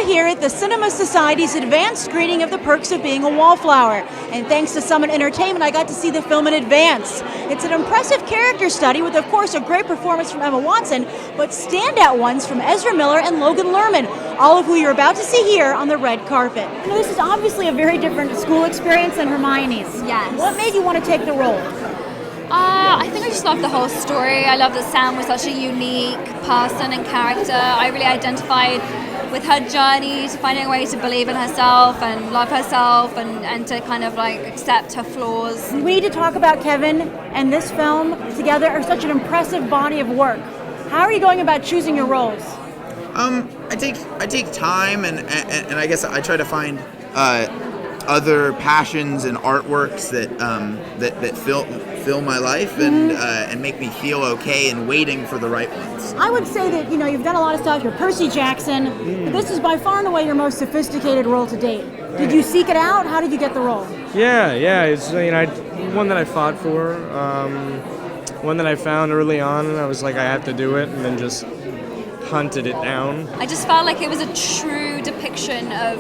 We're here at the Cinema Society's advanced screening of The Perks of Being a Wallflower. And thanks to Summit Entertainment, I got to see the film in advance. It's an impressive character study with, of course, a great performance from Emma Watson, but standout ones from Ezra Miller and Logan Lerman, all of who you're about to see here on the red carpet. You know, this is obviously a very different school experience than Hermione's. Yes. What made you want to take the role? I think I just love the whole story. I love that Sam was such a unique person and character. I really identified with her journey to finding a way to believe in herself and love herself and to kind of like accept her flaws. We need to talk about Kevin and this film together are such an impressive body of work. How are you going about choosing your roles? I take time and I guess I try to find other passions and artworks that fill my life and make me feel okay and waiting for the right ones. I would say that, you know, you've done a lot of stuff. You're Percy Jackson, but this is by far and away your most sophisticated role to date. Did you seek it out? How did you get the role? Yeah, it's one that I fought for, one that I found early on, and I was like, I have to do it, and then just hunted it down. I just felt like it was a true depiction of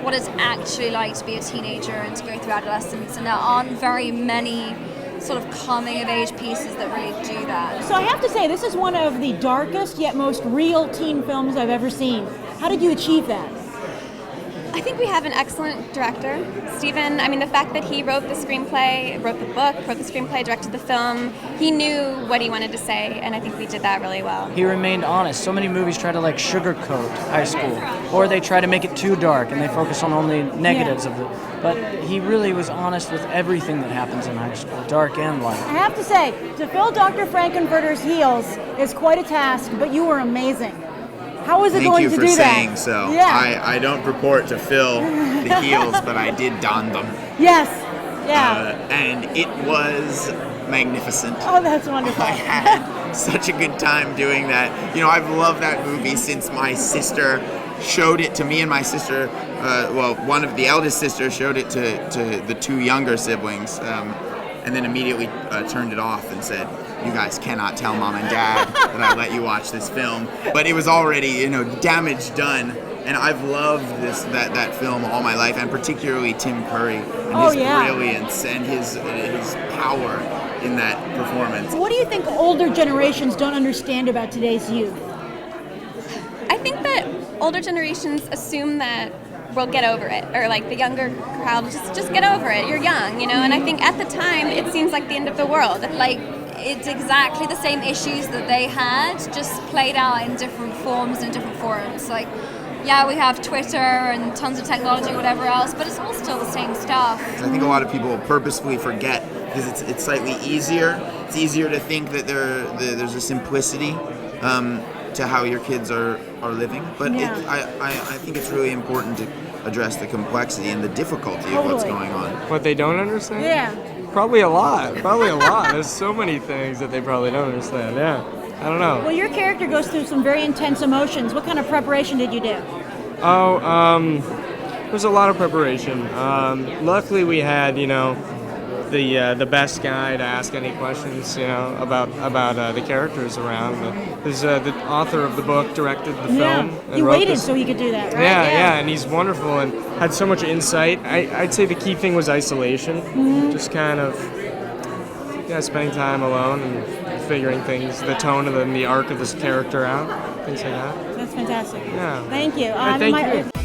what it's actually like to be a teenager and to go through adolescence, and there aren't very many sort of coming-of-age pieces that really do that. So I have to say, this is one of the darkest yet most real teen films I've ever seen. How did you achieve that? I think we have an excellent director, Stephen. I mean, the fact that he wrote the screenplay, wrote the book, wrote the screenplay, directed the film, he knew what he wanted to say, and I think we did that really well. He remained honest. So many movies try to like sugarcoat high school, or they try to make it too dark and they focus on only negatives of it. But he really was honest with everything that happens in high school, dark and light. I have to say, to fill Dr. Frankenfurter's heels is quite a task, but you were amazing. How was it going to do that? Thank you for saying so. Yeah. I don't purport to fill the heels, but I did don them. Yes. Yeah. And it was magnificent. Oh, that's wonderful. I had such a good time doing that. You know, I've loved that movie since my sister showed it to me and my sister. One of the eldest sisters showed it to the two younger siblings, and then immediately turned it off and said, "You guys cannot tell Mom and Dad that I let you watch this film." But it was already, damage done. And I've loved that film all my life, and particularly Tim Curry and his brilliance and his power in that performance. What do you think older generations don't understand about today's youth? I think that older generations assume that we'll get over it, or like the younger crowd, just get over it. You're young, and I think at the time it seems like the end of the world. Like, it's exactly the same issues that they had, just played out in different forms and different forums. Like, yeah, we have Twitter and tons of technology, whatever else, but it's all still the same stuff. I think a lot of people purposefully forget because it's slightly easier. It's easier to think that there's a simplicity to how your kids are living, but I think it's really important to address the complexity and the difficulty of what's going on. What they don't understand? Yeah. Probably a lot. There's so many things that they probably don't understand. Yeah. I don't know. Well, your character goes through some very intense emotions. What kind of preparation did you do? There's a lot of preparation. Luckily, we had, the best guy to ask any questions, about the characters around. The author of the book directed the film. And he wrote waited this. so he could do that, right? Yeah, and he's wonderful and had so much insight. I'd say the key thing was isolation. Just kind of spending time alone and figuring things, the tone of the arc of this character out, things like that. That's fantastic. Yeah. Thank you. Thank you.